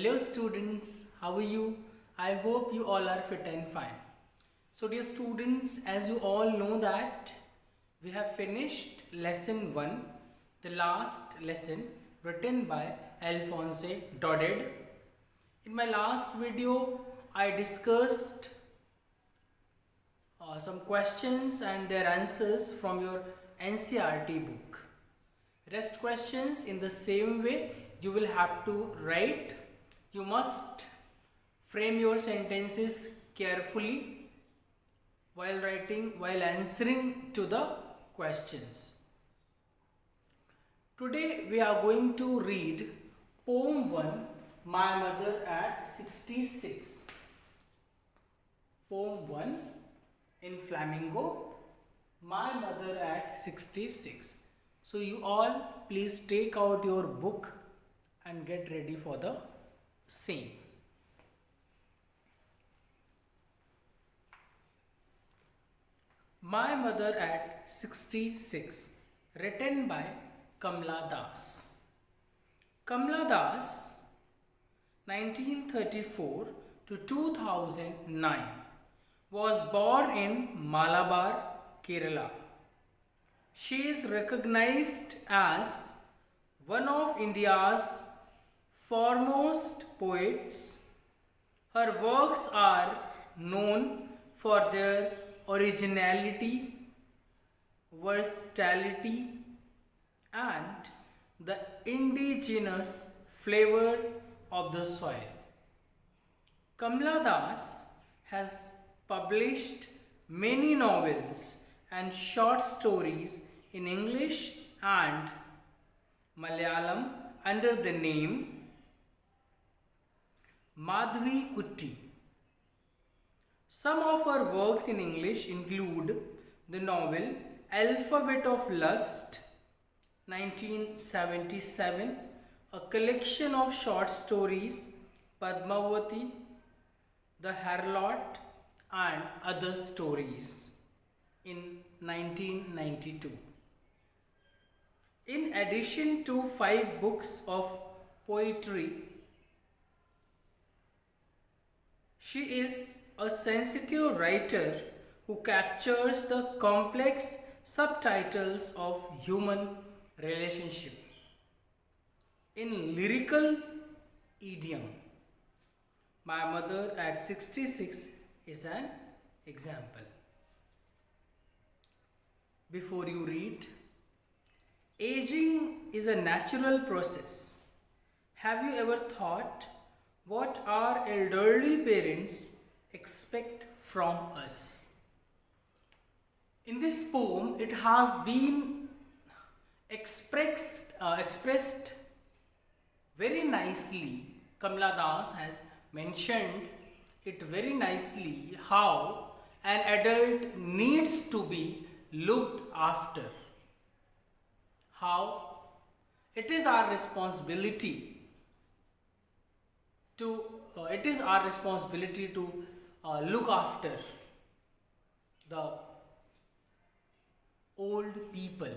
Hello students, how are you? I hope you all are fit and fine. So dear students, as you all know that we have finished lesson 1, the last lesson written by Alphonse Daudet. In my last video, I discussed some questions and their answers from your NCERT book. Rest questions in the same way you will have to write. You must frame your sentences carefully while answering to the questions. Today we are going to read poem 1, My Mother at 66. Poem 1 in Flamingo, My Mother at 66. So you all please take out your book and get ready for the same. My Mother at 66, written by Kamla Das. Kamla Das, 1934 to 2009, was born in Malabar, Kerala. She is recognized as one of India's foremost poets. Her works are known for their originality, versatility, and the indigenous flavor of the soil. Kamla Das has published many novels and short stories in English and Malayalam under the name Madhvi Kutti. Some of her works in English include the novel Alphabet of Lust, 1977, a collection of short stories Padmavati, The Harlot, and Other Stories in 1992. In addition to 5 books of poetry, she is a sensitive writer who captures the complex subtitles of human relationship in lyrical idiom. My Mother at 66 is an example. Before you read, aging is a natural process. Have you ever thought what our elderly parents expect from us? In this poem, it has been expressed very nicely. Kamla Das has mentioned it very nicely how an adult needs to be looked after. How it is our responsibility to look after the old people,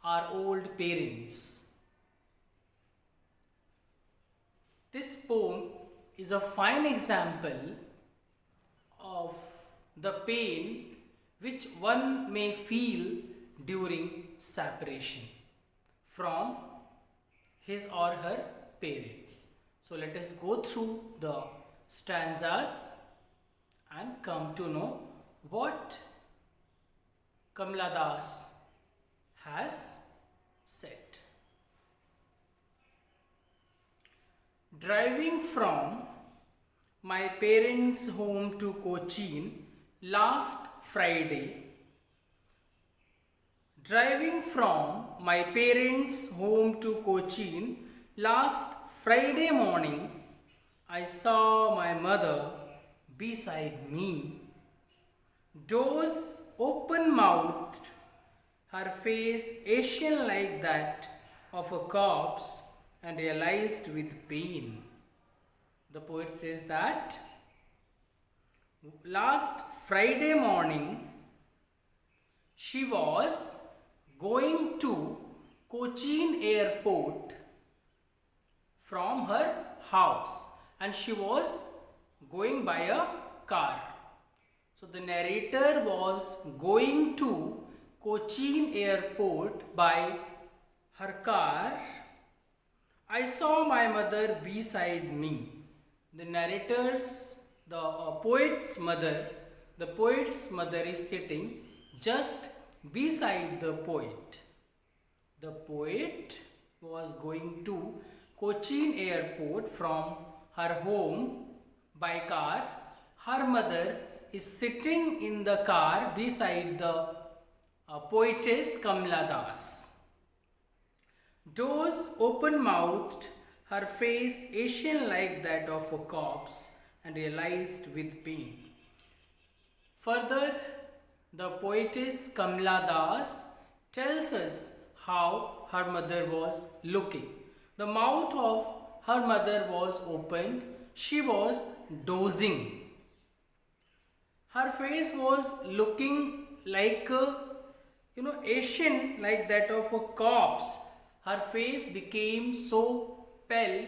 our old parents. This poem is a fine example of the pain which one may feel during separation from his or her parents. So let us go through the stanzas and come to know what Kamla Das has said. Driving from my parents' home to Cochin last Friday. Driving from my parents' home to Cochin last Friday morning, I saw my mother beside me. Doors open-mouthed, her face Asian like that of a corpse and realized with pain. The poet says that last Friday morning she was going to Cochin airport from her house and she was going by a car. So the narrator was going to Cochin airport by her car. I saw my mother beside me. The narrator's, the poet's mother is sitting just beside the poet. The poet was going to Cochin airport from her home by car. Her mother is sitting in the car beside the poetess Kamla Das. Doors open-mouthed, her face Asian like that of a corpse, and realized with pain. Further, the poetess Kamla Das tells us how her mother was looking. The mouth of her mother was opened. She was dozing. Her face was looking like Asian like that of a corpse. Her face became so pale.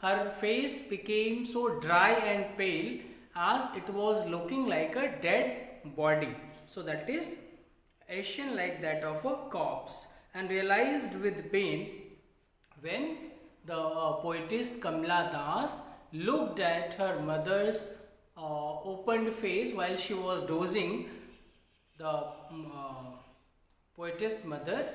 Her face became so dry and pale as it was looking like a dead body. So that is Asian like that of a corpse, and realized with pain when the poetess Kamla Das looked at her mother's opened face while she was dozing. The poetess mother,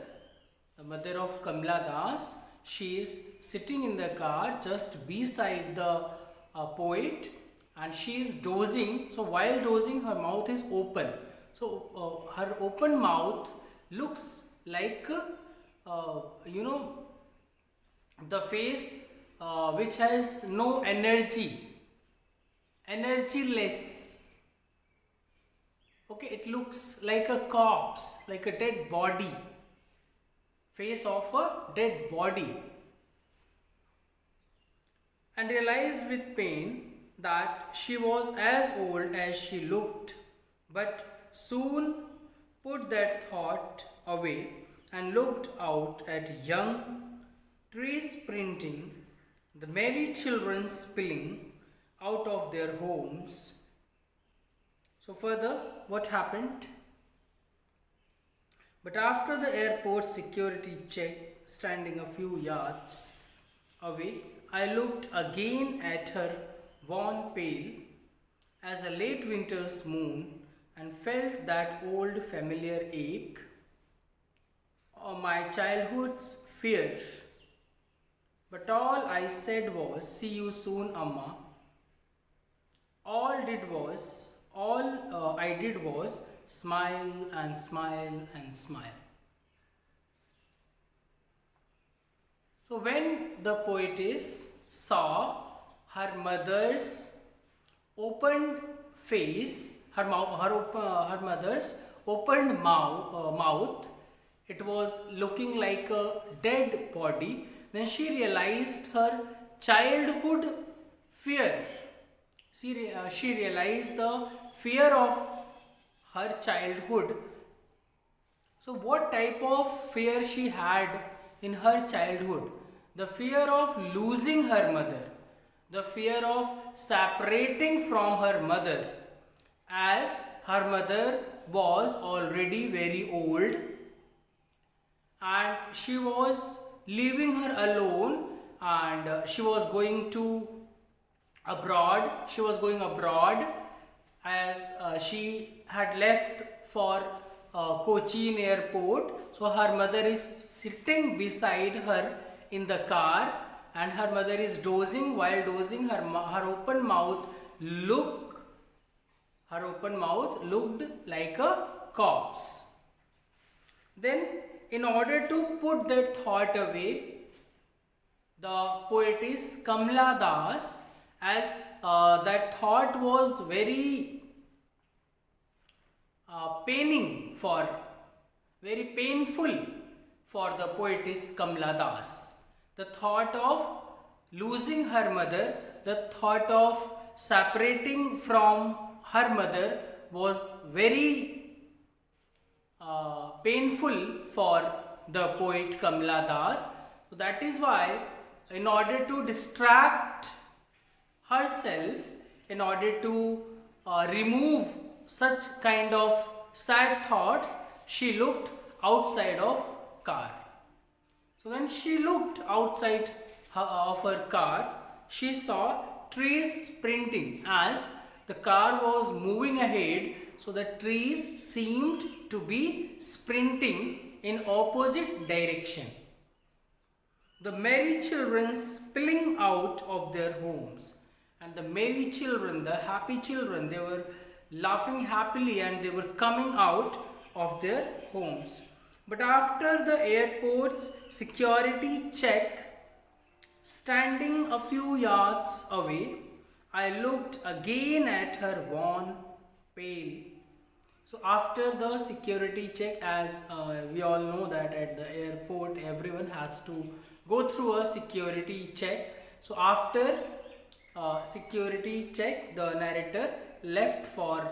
the mother of Kamla Das, she is sitting in the car just beside the poet, and she is dozing. So while dozing, her mouth is open. So her open mouth looks like the face which has no energy, energyless. Okay, it looks like a corpse, like a dead body, face of a dead body. And realized with pain that she was as old as she looked, but soon put that thought away and looked out at young trees sprinting, the merry children spilling out of their homes. So further, what happened? But after the airport security check, standing a few yards away, I looked again at her wan pale as a late winter's moon and felt that old familiar ache of my childhood's fear. But all I said was, "See you soon, Amma." All I did was smile and smile and smile. So when the poetess saw her mother's opened face, her mother's opened mouth, it was looking like a dead body. Then she realized her childhood fear. She realized the fear of her childhood. So what type of fear she had in her childhood? The fear of losing her mother, the fear of separating from her mother, as her mother was already very old and she was leaving her alone, and she was going abroad as she had left for Cochin airport. So her mother is sitting beside her in the car and her mother is dozing. While dozing, her open mouth looked like a corpse. Then, in order to put that thought away, the poetess Kamla Das, as that thought was very very painful for the poetess Kamla Das. The thought of losing her mother, the thought of separating from her mother was very painful for the poet Kamla Das. So that is why, in order to distract herself, in order to remove such kind of sad thoughts, she looked outside of car. So when she looked outside of her car, she saw trees sprinting as the car was moving ahead. So the trees seemed to be sprinting in opposite direction. The merry children spilling out of their homes. And the merry children, the happy children, they were laughing happily and they were coming out of their homes. But after the airport's security check, standing a few yards away, I looked again at her wan, pale. So after the security check, as we all know that at the airport everyone has to go through a security check. So after security check, the narrator left for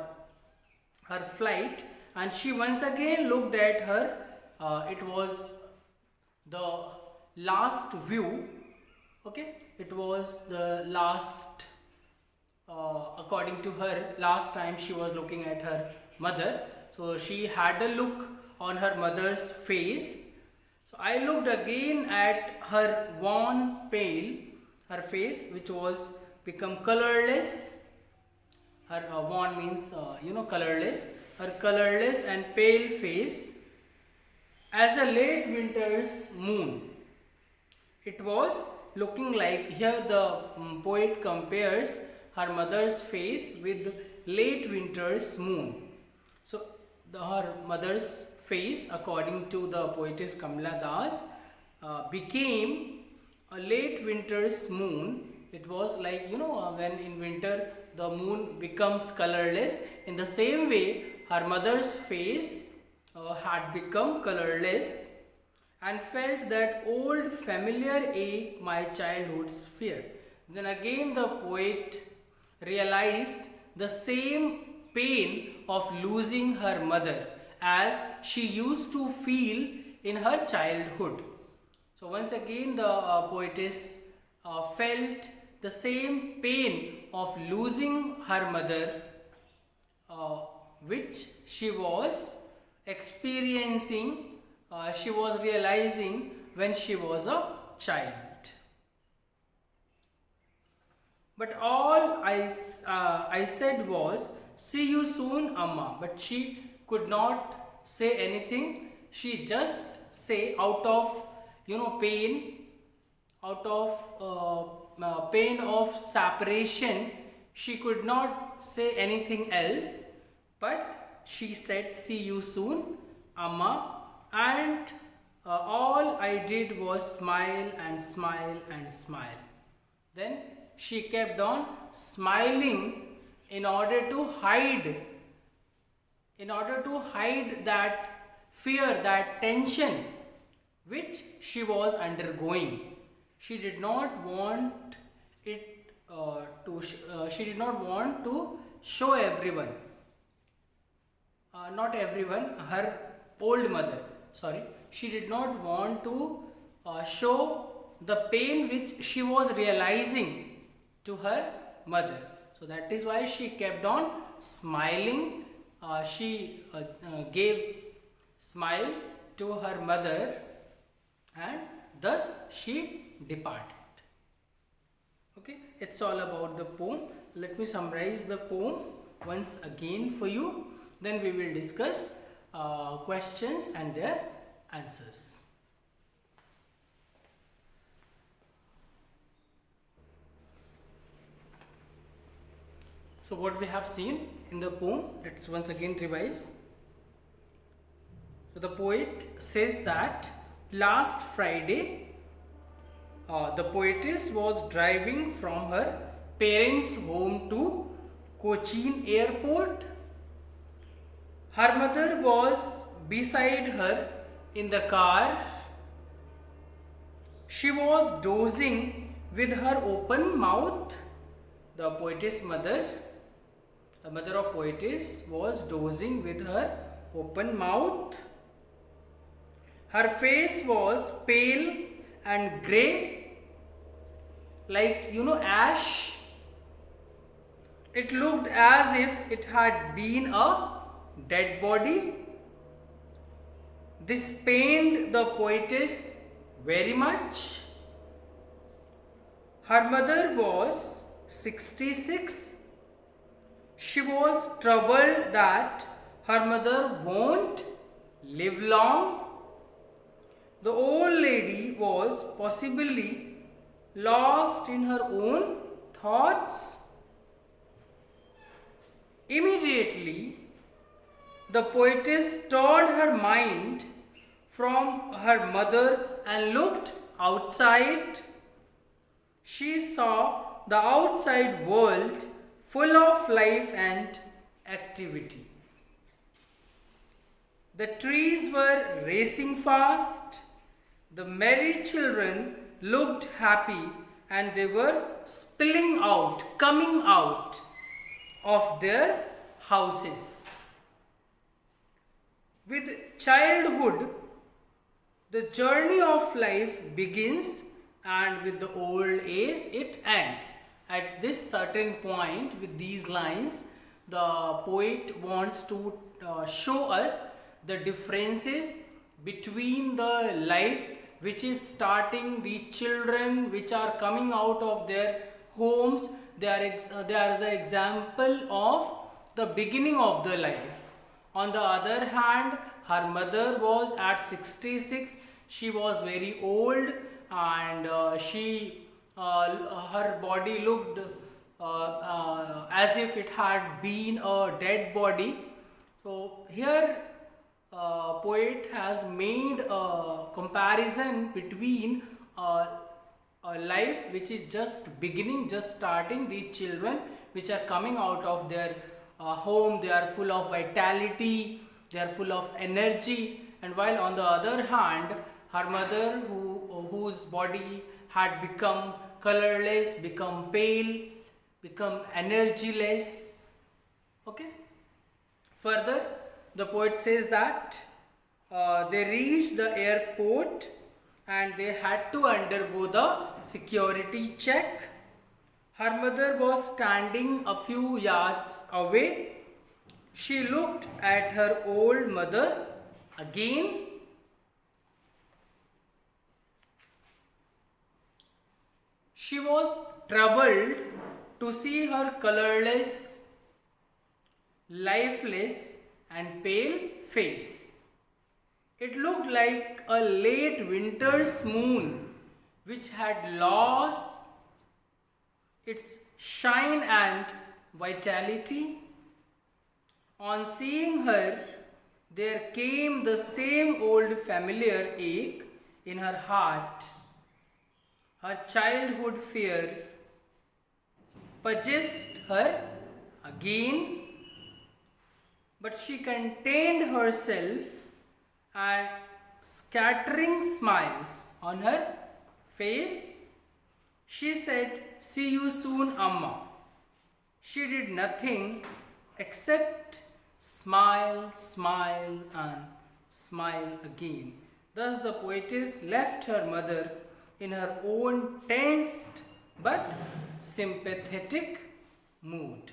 her flight and she once again looked at her. It was the last view. Okay, it was the last, according to her, last time she was looking at her mother. So she had a look on her mother's face. So I looked again at her wan, pale, her face which was become colorless. Her wan means colorless. Her colorless and pale face as a late winter's moon. It was looking like, here the poet compares her mother's face with late winter's moon. So her mother's face, according to the poetess Kamala Das, became a late winter's moon. It was like, when in winter the moon becomes colorless, in the same way her mother's face had become colorless, and felt that old familiar ache, my childhood's fear. Then again the poet realized the same pain of losing her mother as she used to feel in her childhood. So once again the poetess felt the same pain of losing her mother, which she was experiencing, she was realizing when she was a child. But all I said was, see you soon, Amma. But she could not say anything. She just say, out of pain, out of pain of separation, she could not say anything else. But she said, see you soon, Amma. And all I did was smile and smile and smile. Then she kept on smiling in order to hide that fear, that tension which she was undergoing. She did not want it she did not want to show everyone, not everyone, her old mother, she did not want to show the pain which she was realizing to her mother. So that is why she kept on smiling. She gave smile to her mother, and thus she departed. Okay, it's all about the poem. Let me summarize the poem once again for you. Then we will discuss questions and their answers. So what we have seen in the poem, let's once again revise. So the poet says that last Friday, the poetess was driving from her parents' home to Cochin airport. Her mother was beside her in the car. She was dozing with her open mouth. The poetess mother, the mother of poetess, was dozing with her open mouth. Her face was pale and grey, like ash. It looked as if it had been a dead body. This pained the poetess very much. Her mother was 66. She was troubled that her mother won't live long. The old lady was possibly lost in her own thoughts. Immediately, the poetess turned her mind from her mother and looked outside. She saw the outside world full of life and activity. The trees were racing fast. The merry children looked happy and they were spilling out, coming out of their houses. With childhood, the journey of life begins, and with the old age, it ends. At this certain point, with these lines, the poet wants to show us the differences between the life which is starting, the children which are coming out of their homes. They are the example of the beginning of the life. On the other hand, her mother was at 66. She was very old, and her body looked as if it had been a dead body. So here poet has made a comparison between a life which is just beginning, just starting, the children which are coming out of their home. They are full of vitality, they are full of energy, and while on the other hand, her mother, whose body had become colorless, become pale, become energyless. Okay. Further, the poet says that they reached the airport and they had to undergo the security check. Her mother was standing a few yards away. She looked at her old mother again. She was troubled to see her colorless, lifeless, and pale face. It looked like a late winter's moon which had lost its shine and vitality. On seeing her, there came the same old familiar ache in her heart. Her childhood fear possessed her again, but she contained herself and scattering smiles on her face, she said, "See you soon, Amma." She did nothing except smile, smile, and smile again. Thus the poetess left her mother in her own tensed but sympathetic mood.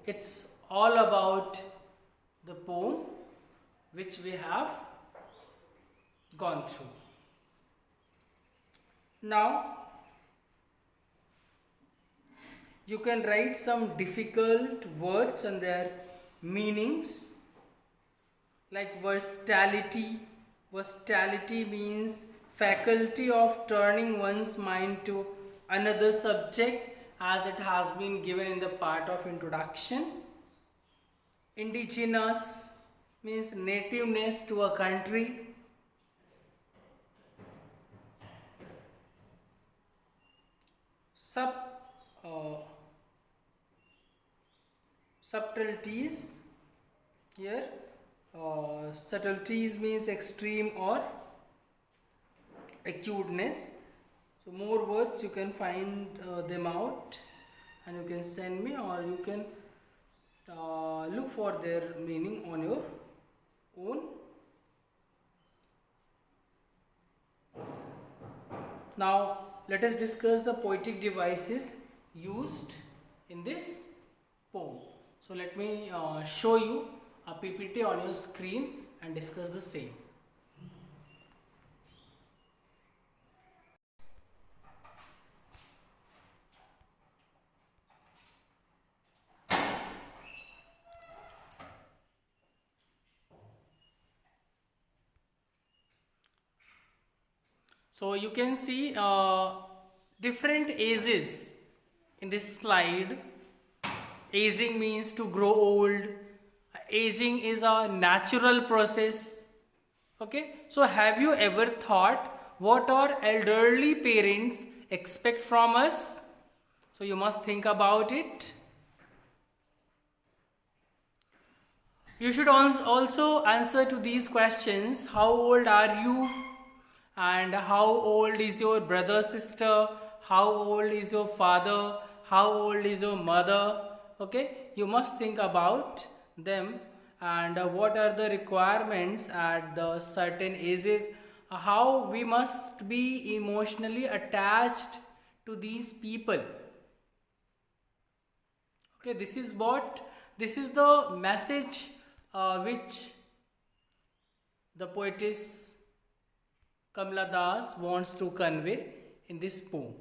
It's all about the poem which we have gone through. Now, you can write some difficult words and their meanings, like versatility. Versatility means faculty of turning one's mind to another subject, as it has been given in the part of introduction. Indigenous means nativeness to a country. Subtleties. Here subtleties means extreme or acuteness. So more words you can find them out and you can send me, or you can look for their meaning on your own. Now let us discuss the poetic devices used in this poem. So let me show you a PPT on your screen and discuss the same. So you can see different ages in this slide. Aging means to grow old. Aging is a natural process. Okay, so have you ever thought what our elderly parents expect from us? So you must think about it. You should also answer to these questions. How old are you? And how old is your brother, sister? How old is your father? How old is your mother? Okay, you must think about them, and what are the requirements at the certain ages, how we must be emotionally attached to these people. Okay, this is the message which the poetess Kamala Das wants to convey in this poem.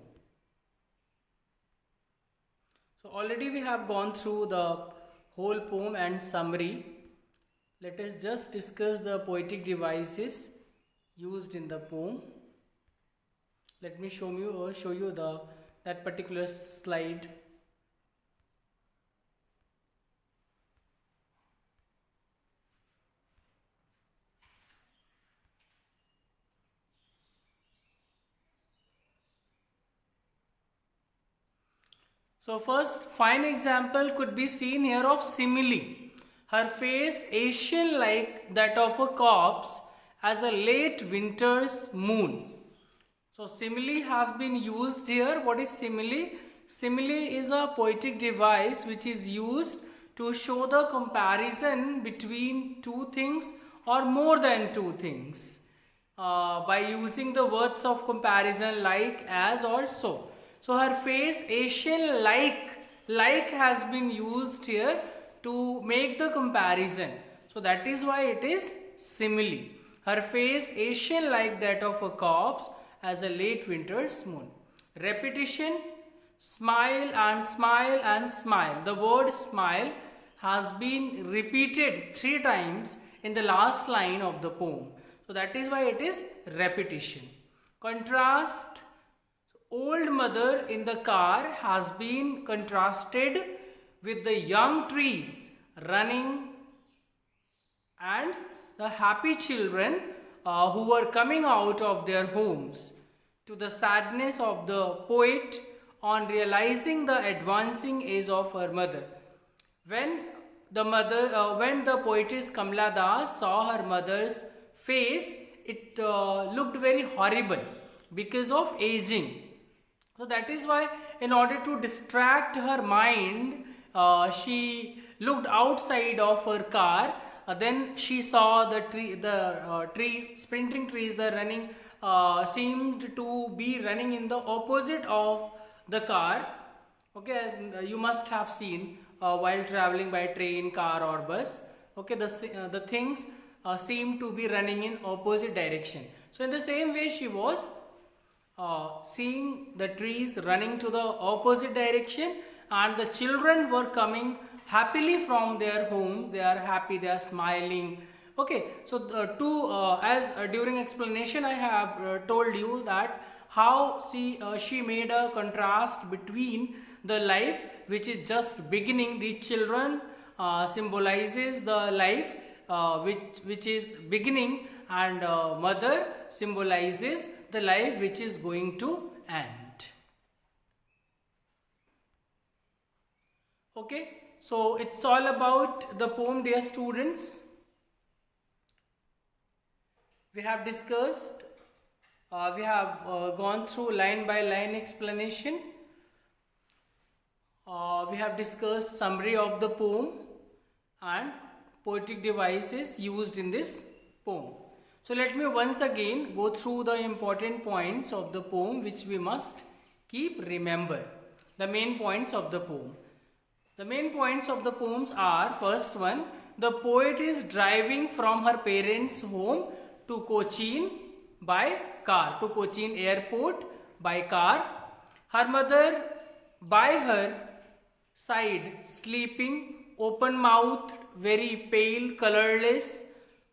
So already we have gone through the whole poem and summary. Let us just discuss the poetic devices used in the poem. Let me show you that particular slide. So first fine example could be seen here of simile. Her face Asian like that of a corpse as a late winter's moon. So simile has been used here. What is simile? Simile is a poetic device which is used to show the comparison between two things or more than two things by using the words of comparison like, as, or so. So her face Asian like has been used here to make the comparison. So that is why it is simile. Her face Asian like that of a corpse as a late winter's moon. Repetition, smile and smile and smile. The word smile has been repeated 3 times in the last line of the poem. So that is why it is repetition. Contrast, old mother in the car has been contrasted with the young trees running and the happy children who were coming out of their homes, to the sadness of the poet on realizing the advancing age of her mother. When the poetess Kamala Das saw her mother's face, it looked very horrible because of aging. So that is why, in order to distract her mind, she looked outside of her car. Then she saw the trees, sprinting trees, the running seemed to be running in the opposite of the car. Okay, as you must have seen while traveling by train, car, or bus. Okay, the things seem to be running in opposite direction. So in the same way, she was seeing the trees running to the opposite direction, and the children were coming happily from their home. They are happy, they are smiling. Okay, so during explanation I have told you that how she made a contrast between the life which is just beginning. The children symbolizes the life which is beginning, and mother symbolizes the life which is going to end. Okay, so it's all about the poem, dear students. We have discussed, we have gone through line by line explanation. We have discussed summary of the poem and poetic devices used in this poem. So let me once again go through the important points of the poem which we must keep remember. The main points of the poem. The main points of the poems are, first one, the poet is driving from her parents' home to Cochin by car, to Cochin airport by car. Her mother by her side sleeping, open mouthed, very pale, colorless,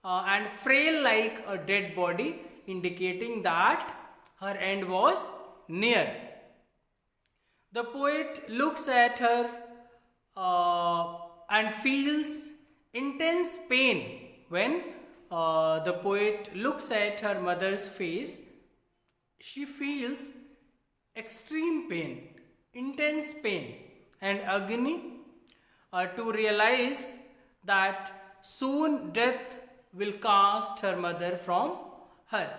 and frail like a dead body, indicating that her end was near. The poet looks at her and feels intense pain. When the poet looks at her mother's face, she feels extreme pain, intense pain, and agony to realize that soon death will cast her mother from her,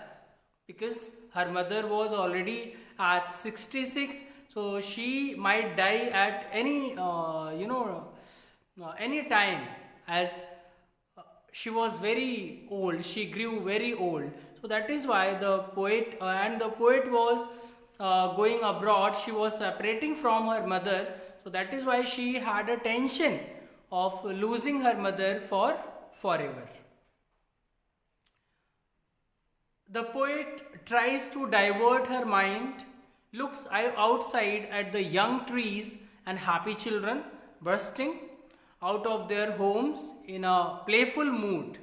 because her mother was already at 66, so she might die at any any time, as she was very old, she grew very old. So that is why the poet and the poet was going abroad, she was separating from her mother. So that is why she had a tension of losing her mother for forever. The poet tries to divert her mind, looks outside at the young trees and happy children bursting out of their homes in a playful mood.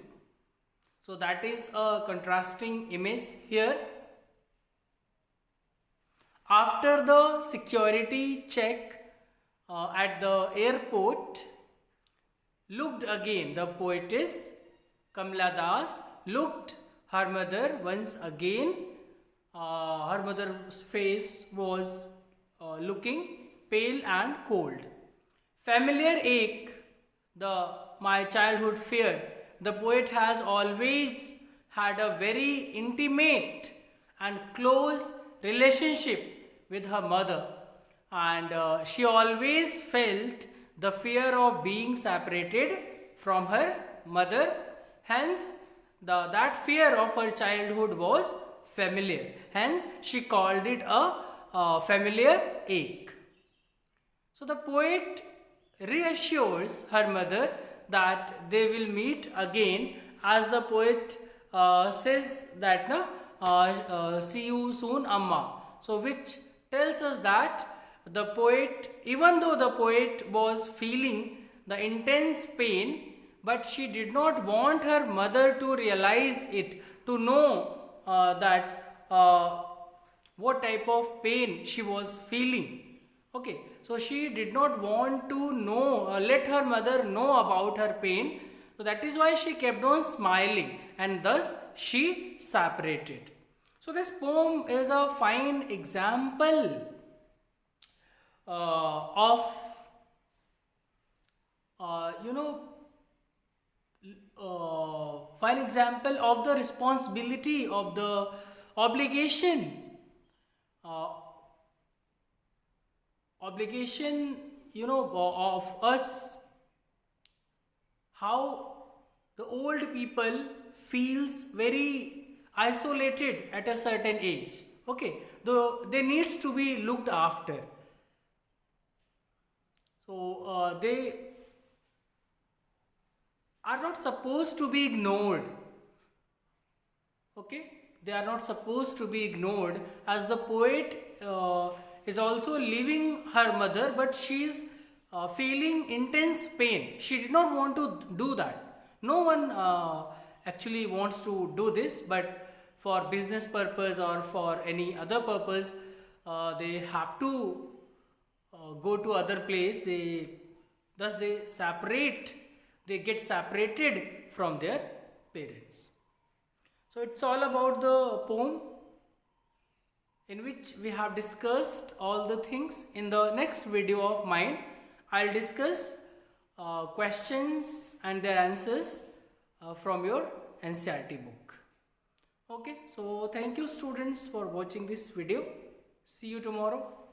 So that is a contrasting image here. After the security check at the airport, looked again, the poetess Kamala Das looked her mother once again. Her mother's face was looking pale and cold. Familiar ache, my childhood fear. The poet has always had a very intimate and close relationship with her mother, and she always felt the fear of being separated from her mother. Hence, that fear of her childhood was familiar. Hence, she called it a familiar ache. So the poet reassures her mother that they will meet again, as the poet says that see you soon, Amma. So which tells us that the poet, even though the poet was feeling the intense pain, but she did not want her mother to realize it, to know that what type of pain she was feeling. Okay, so she did not want to know, let her mother know about her pain. So that is why she kept on smiling, and thus she separated. So this poem is a fine example of fine example of the responsibility, of the obligation, of us, how the old people feels very isolated at a certain age. Okay, though they needs to be looked after. So they are not supposed to be ignored. Okay, they are not supposed to be ignored, as the poet is also leaving her mother, but she is feeling intense pain. She did not want to do that. No one actually wants to do this, but for business purpose or for any other purpose, they have to go to other place. They get separated from their parents. So it's all about the poem, in which we have discussed all the things. In the next video of mine, I'll discuss questions and their answers from your NCERT book. Okay, so thank you students for watching this video. See you tomorrow.